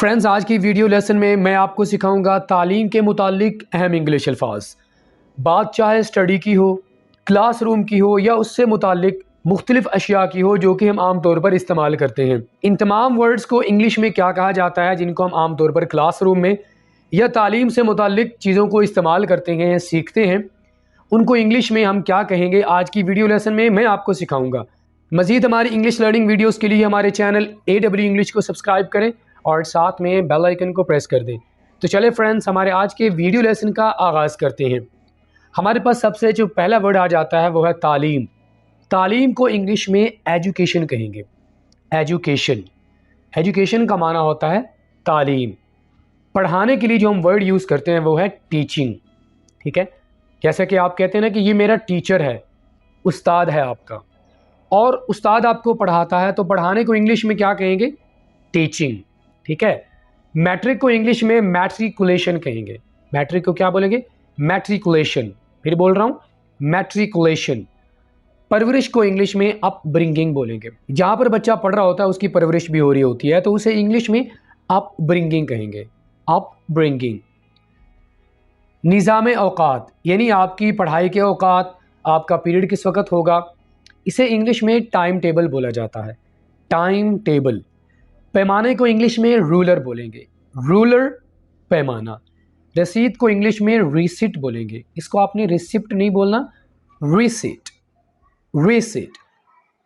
Friends, آج کی video lesson میں آپ کو سکھاؤں گا تعلیم کے متعلق اہم انگلش الفاظ۔ بات چاہے اسٹڈی کی ہو، کلاس روم کی ہو یا اس سے متعلق مختلف اشیاء کی ہو جو کہ ہم عام طور پر استعمال کرتے ہیں، ان تمام ورڈز کو انگلش میں کیا کہا جاتا ہے جن کو ہم عام طور پر کلاس روم میں یا تعلیم سے متعلق چیزوں کو استعمال کرتے ہیں، سیکھتے ہیں، ان کو انگلش میں ہم کیا کہیں گے، آج کی ویڈیو لیسن میں آپ کو سکھاؤں گا۔ مزید ہماری انگلش لرننگ ویڈیوز کے لیے ہمارے چینل AW انگلش کو سبسکرائب کریں اور ساتھ میں بیل آئیکن کو پریس کر دیں۔ تو چلے فرینڈز، ہمارے آج کے ویڈیو لیسن کا آغاز کرتے ہیں۔ ہمارے پاس سب سے جو پہلا ورڈ آ جاتا ہے وہ ہے تعلیم۔ تعلیم کو انگلش میں ایجوکیشن کہیں گے۔ ایجوکیشن، ایجوکیشن کا معنی ہوتا ہے تعلیم۔ پڑھانے کے لیے جو ہم ورڈ یوز کرتے ہیں وہ ہے ٹیچنگ، ٹھیک ہے؟ جیسا کہ آپ کہتے ہیں نا کہ یہ میرا ٹیچر ہے، استاد ہے آپ کا، اور استاد آپ کو پڑھاتا ہے تو پڑھانے کو انگلش میں کیا کہیں گے؟ ٹیچنگ، ٹھیک ہے؟ میٹرک کو انگلش میں میٹریکولیشن کہیں گے۔ میٹرک کو کیا بولیں گے؟ میٹریکولیشن۔ پھر بول رہا ہوں، میٹریکولیشن۔ پرورش کو انگلش میں اپ برنگنگ بولیں گے۔ جہاں پر بچہ پڑھ رہا ہوتا ہے اس کی پرورش بھی ہو رہی ہوتی ہے تو اسے انگلش میں اپ برنگنگ کہیں گے۔ اپ برنگنگ۔ نظام اوقات، یعنی آپ کی پڑھائی کے اوقات، آپ کا پیریڈ کس وقت ہوگا، اسے انگلش میں ٹائم ٹیبل بولا جاتا ہے۔ Time table. پیمانے کو انگلش میں رولر بولیں گے۔ رولر، پیمانہ۔ رسید کو انگلش میں ریسیٹ بولیں گے۔ اس کو آپ نے ریسپٹ نہیں بولنا، ریسیٹ، ریسیٹ۔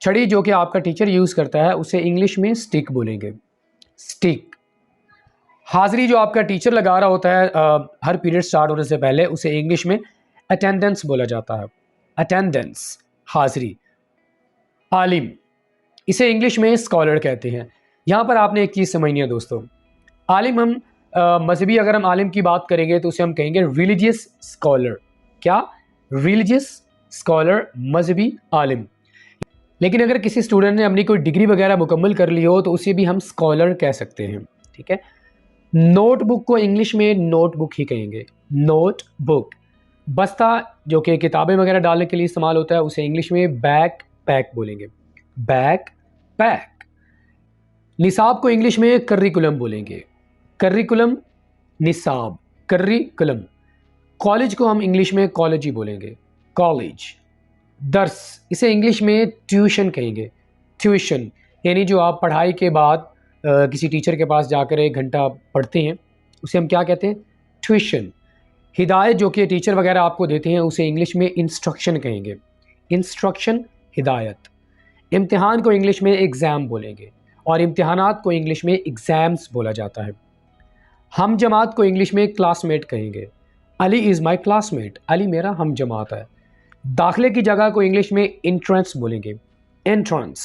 چھڑی جو کہ آپ کا ٹیچر یوز کرتا ہے اسے انگلش میں سٹک بولیں گے۔ سٹک۔ حاضری جو آپ کا ٹیچر لگا رہا ہوتا ہے ہر پیریڈ سٹارٹ ہونے سے پہلے، اسے انگلش میں اٹینڈنس بولا جاتا ہے۔ اٹینڈنس، حاضری۔ عالم، اسے انگلش میں اسکالر کہتے ہیں۔ یہاں پر آپ نے ایک چیز سمجھنی ہے دوستو، عالم ہم مذہبی اگر ہم عالم کی بات کریں گے تو اسے ہم کہیں گے ریلیجیس اسکالر۔ کیا؟ ریلیجیس اسکالر، مذہبی عالم۔ لیکن اگر کسی اسٹوڈنٹ نے اپنی کوئی ڈگری وغیرہ مکمل کر لی ہو تو اسے بھی ہم اسکالر کہہ سکتے ہیں، ٹھیک ہے؟ نوٹ بک کو انگلش میں نوٹ بک ہی کہیں گے۔ Note book. بستہ جو کہ کتابیں وغیرہ ڈالنے کے لیے استعمال ہوتا ہے اسے انگلش میں بیک پیک بولیں گے۔ Back pack. نصاب کو انگلش میں کریکولم بولیں گے۔ کریکولم، نصاب، کریکولم۔ کالج کو ہم انگلش میں کالج ہی بولیں گے۔ کالج۔ درس، اسے انگلش میں ٹیوشن کہیں گے۔ ٹیوشن، یعنی جو آپ پڑھائی کے بعد کسی ٹیچر کے پاس جا کر 1 گھنٹہ پڑھتے ہیں اسے ہم کیا کہتے ہیں؟ ٹیوشن۔ ہدایت جو کہ ٹیچر وغیرہ آپ کو دیتے ہیں اسے انگلش میں انسٹرکشن کہیں گے۔ انسٹرکشن، ہدایت۔ امتحان کو انگلش میں ایگزام بولیں گے اور امتحانات کو انگلش میں ایگزامز بولا جاتا ہے۔ ہم جماعت کو انگلش میں کلاس میٹ کہیں گے۔ علی از مائی کلاس میٹ، علی میرا ہم جماعت ہے۔ داخلے کی جگہ کو انگلش میں انٹرنس بولیں گے۔ انٹرنس۔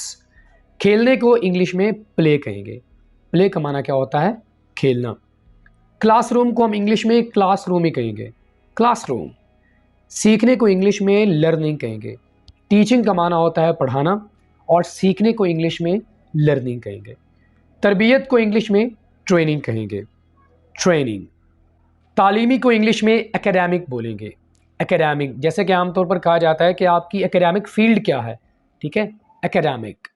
کھیلنے کو انگلش میں پلے کہیں گے۔ پلے کا معنی کیا ہوتا ہے؟ کھیلنا۔ کلاس روم کو ہم انگلش میں کلاس روم ہی کہیں گے۔ Class room. سیکھنے کو انگلش میں لرننگ کہیں گے۔ ٹیچنگ کا معنی ہوتا ہے پڑھانا اور سیکھنے کو انگلش میں لرننگ کہیں گے۔ تربیت کو انگلش میں ٹریننگ کہیں گے۔ ٹریننگ۔ تعلیمی کو انگلش میں اکیڈیمک بولیں گے۔ اکیڈیمک، جیسے کہ عام طور پر کہا جاتا ہے کہ آپ کی اکیڈیمک فیلڈ کیا ہے، ٹھیک ہے؟ اکیڈیمک۔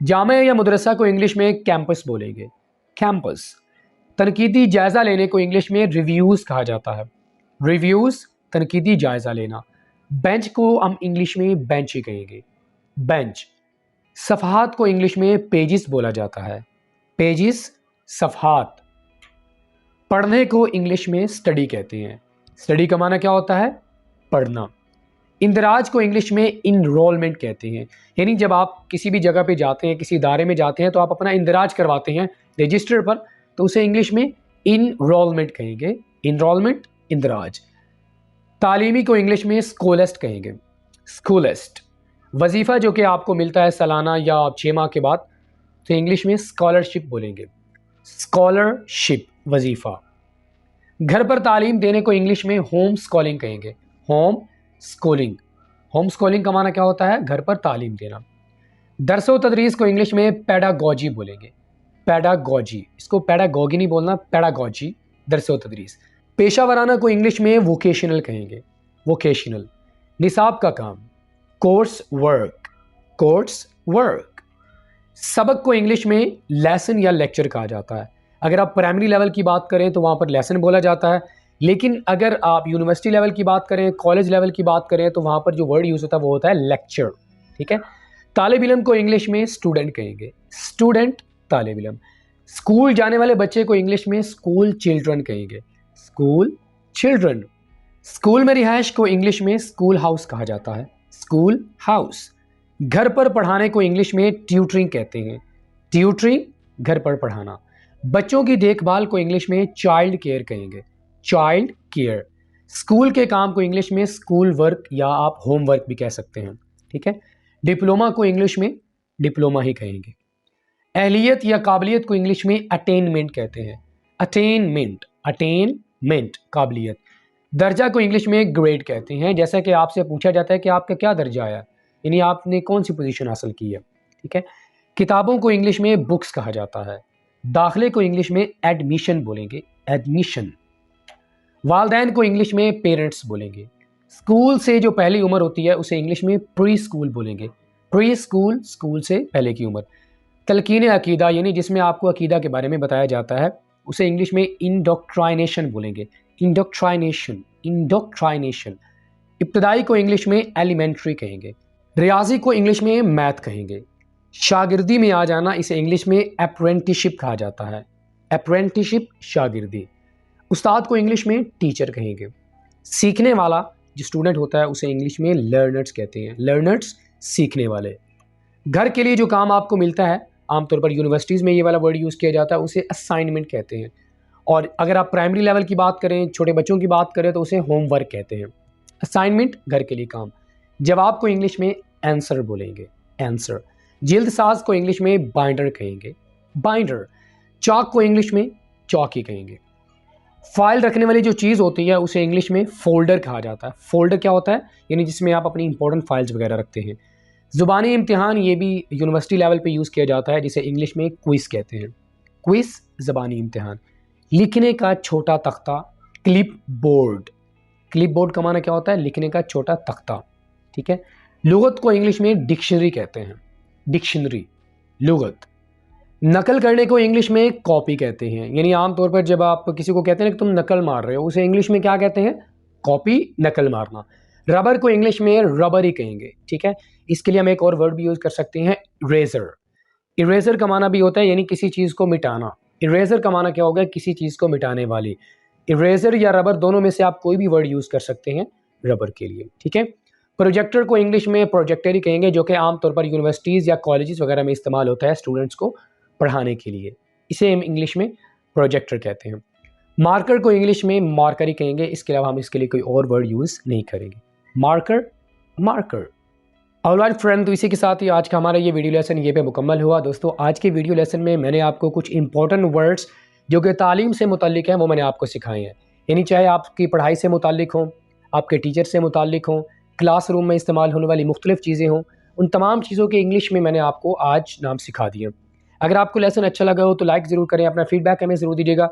جامعہ یا مدرسہ کو انگلش میں کیمپس بولیں گے۔ کیمپس۔ تنقیدی جائزہ لینے کو انگلش میں ریویوز کہا جاتا ہے۔ ریویوز، تنقیدی جائزہ لینا۔ بینچ کو ہم انگلش میں بینچ ہی کہیں گے۔ بینچ۔ صفحات کو انگلش میں پیجز بولا جاتا ہے۔ پیجز، صفحات۔ پڑھنے کو انگلش میں اسٹڈی کہتے ہیں۔ اسٹڈی کا معنی کیا ہوتا ہے؟ پڑھنا۔ اندراج کو انگلش میں انرولمنٹ کہتے ہیں، یعنی جب آپ کسی بھی جگہ پہ جاتے ہیں، کسی ادارے میں جاتے ہیں تو آپ اپنا اندراج کرواتے ہیں رجسٹر پر، تو اسے انگلش میں انرولمنٹ کہیں گے۔ انرولمنٹ، اندراج۔ تعلیمی کو انگلش میں اسکولسٹ کہیں گے۔ اسکولسٹ۔ وظیفہ جو کہ آپ کو ملتا ہے سالانہ یا 6 ماہ کے بعد تو انگلش میں اسکالرشپ بولیں گے۔ اسکالرشپ، وظیفہ۔ گھر پر تعلیم دینے کو انگلش میں ہوم اسکولنگ کہیں گے۔ Home schooling. ہوم اسکولنگ کا معنی کیا ہوتا ہے؟ گھر پر تعلیم دینا۔ درس و تدریس کو انگلش میں پیڈاگوجی بولیں گے۔ پیڈاگوجی، اس کو پیڈاگوگی نہیں بولنا، پیڈاگوجی، درس و تدریس۔ پیشہ ورانہ کو انگلش میں ووکیشنل کہیں گے۔ ووکیشنل۔ نصاب کا کام، کورس ورک۔ Course work. سبق کو انگلش میں لیسن یا لیکچر کہا جاتا ہے۔ اگر آپ پرائمری لیول کی بات کریں تو وہاں پر لیسن بولا جاتا ہے، لیکن اگر آپ یونیورسٹی لیول کی بات کریں، کالج لیول کی بات کریں تو وہاں پر جو ورڈ یوز ہوتا ہے وہ ہوتا ہے لیکچر. ٹھیک ہے. طالب علم کو انگلش میں اسٹوڈنٹ کہیں گے، اسٹوڈنٹ طالب علم. اسکول جانے والے بچے کو انگلش میں اسکول چلڈرن کہیں گے، اسکول چلڈرن. اسکول میں رہائش کو انگلش میں اسکول ہاؤس کہا جاتا ہے، اسکول ہاؤس. گھر پر پڑھانے کو انگلش میں ٹیوٹرنگ کہتے ہیں، ٹیوٹرنگ گھر پر پڑھانا. بچوں کی دیکھ بھال کو انگلش میں چائلڈ کیئر کہیں گے، چائلڈ کیئر. اسکول کے کام کو انگلش میں اسکول ورک یا آپ ہوم ورک بھی کہہ سکتے ہیں. ٹھیک ہے. ڈپلومہ کو انگلش میں ڈپلومہ ہی کہیں گے. اہلیت یا قابلیت کو انگلش میں اٹینمنٹ کہتے ہیں، اٹینمنٹ، اٹینمنٹ قابلیت. درجہ کو انگلش میں گریڈ کہتے ہیں. جیسا کہ آپ سے پوچھا جاتا ہے کہ آپ کا کیا درجہ آیا، یعنی آپ نے کون سی پوزیشن حاصل کی ہے. ٹھیک ہے. کتابوں کو انگلش میں بکس کہا جاتا ہے. داخلے کو انگلش میں ایڈمیشن بولیں گے، ایڈمیشن. والدین کو انگلش میں پیرنٹس بولیں گے. اسکول سے جو پہلی عمر ہوتی ہے اسے انگلش میں پری اسکول بولیں گے، پری اسکول، اسکول سے پہلے کی عمر. تلقین عقیدہ یعنی جس میں آپ کو عقیدہ کے بارے میں بتایا جاتا ہے اسے انگلش میں انڈوکٹرائنیشن بولیں گے، انڈوکٹرائنیشن، انڈوکٹرائنیشن. ابتدائی کو انگلش میں ایلیمنٹری کہیں گے. ریاضی کو انگلش میں میتھ کہیں گے. شاگردی میں آ جانا اسے انگلش میں اپرینٹسشپ کہا جاتا ہے، اپرینٹسشپ، شاگردی. استاد کو انگلش میں ٹیچر کہیں گے. سیکھنے والا جو اسٹوڈنٹ ہوتا ہے اسے انگلش میں لرنرز کہتے ہیں، لرنرز سیکھنے والے. گھر کے لیے جو کام آپ کو ملتا ہے عام طور پر یونیورسٹیز میں یہ والا ورڈ یوز کیا جاتا ہے، اسے اسائنمنٹ کہتے ہیں. اور اگر آپ پرائمری لیول کی بات کریں، چھوٹے بچوں کی بات کریں تو اسے ہوم ورک کہتے ہیں. اسائنمنٹ گھر کے لیے کام. جواب کو انگلش میں آنسر بولیں گے، آنسر. جلد ساز کو انگلش میں بائنڈر کہیں گے، بائنڈر. چاک کو انگلش میں چاک ہی کہیں گے. فائل رکھنے والی جو چیز ہوتی ہے اسے انگلش میں فولڈر کہا جاتا ہے. فولڈر کیا ہوتا ہے؟ یعنی جس میں آپ اپنی امپورٹنٹ فائلز وغیرہ رکھتے ہیں. زبانی امتحان یہ بھی یونیورسٹی لیول پہ یوز کیا جاتا ہے جسے انگلش میں کوئز کہتے ہیں، کوئز زبانی امتحان. لکھنے کا چھوٹا تختہ، کلپ بورڈ. کلپ بورڈ کا معنی کیا ہوتا ہے؟ لکھنے کا چھوٹا تختہ. ٹھیک ہے. لغت کو انگلش میں ڈکشنری کہتے ہیں، ڈکشنری، لغت. نقل کرنے کو انگلش میں کاپی کہتے ہیں. یعنی عام طور پر جب آپ کسی کو کہتے ہیں کہ تم نقل مار رہے ہو اسے انگلش میں کیا کہتے ہیں؟ کاپی، نقل مارنا. ربر کو انگلش میں ربر ہی کہیں گے. ٹھیک ہے. اس کے لیے ہم ایک اور ورڈ بھی یوز کر سکتے ہیں، اریزر. اریزر کا معنی بھی ہوتا ہے یعنی کسی چیز کو مٹانا. اریزر کا معنی کیا ہوگا؟ کسی چیز کو مٹانے والی. اریزر یا ربر دونوں میں سے آپ کوئی بھی ورڈ یوز کر سکتے ہیں ربر کے لیے. ٹھیک ہے. پروجیکٹر کو انگلش میں پروجیکٹر ہی کہیں گے، جو کہ عام طور پر یونیورسٹیز یا کالجز وغیرہ میں استعمال ہوتا ہے اسٹوڈنٹس کو پڑھانے کے لیے. اسے ہم انگلش میں پروجیکٹر کہتے ہیں. مارکر کو انگلش میں مارکر ہی کہیں گے. اس کے علاوہ ہم اس کے لیے کوئی اور ورڈ یوز نہیں کریں گے. Marker, marker. آلرائٹ فرینڈ، تو اسی کے ساتھ ہی آج کا ہمارا یہ ویڈیو لیسن یہ پہ مکمل ہوا. دوستو آج کے ویڈیو لیسن میں میں نے آپ کو کچھ امپورٹنٹ ورڈز جو کہ تعلیم سے متعلق ہیں وہ میں نے آپ کو سکھائے ہیں. یعنی چاہے آپ کی پڑھائی سے متعلق ہوں، آپ کے ٹیچر سے متعلق ہوں، کلاس روم میں استعمال ہونے والی مختلف چیزیں ہوں، ان تمام چیزوں کے انگلش میں نے آپ کو آج نام سکھا دیے. اگر آپ کو لیسن اچھا لگا ہو تو لائک ضرور کریں، اپنا فیڈ بیک ہمیں ضرور دیجیے گا.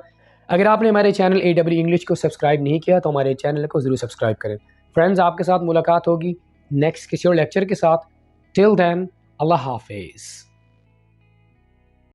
اگر آپ نے ہمارے چینل AW انگلش کو سبسکرائب نہیں کیا تو ہمارے چینل کو ضرور سبسکرائب کریں. فرینڈز، آپ کے ساتھ ملاقات ہوگی نیکسٹ کسی اور لیکچر کے ساتھ. ٹل دین، اللہ حافظ.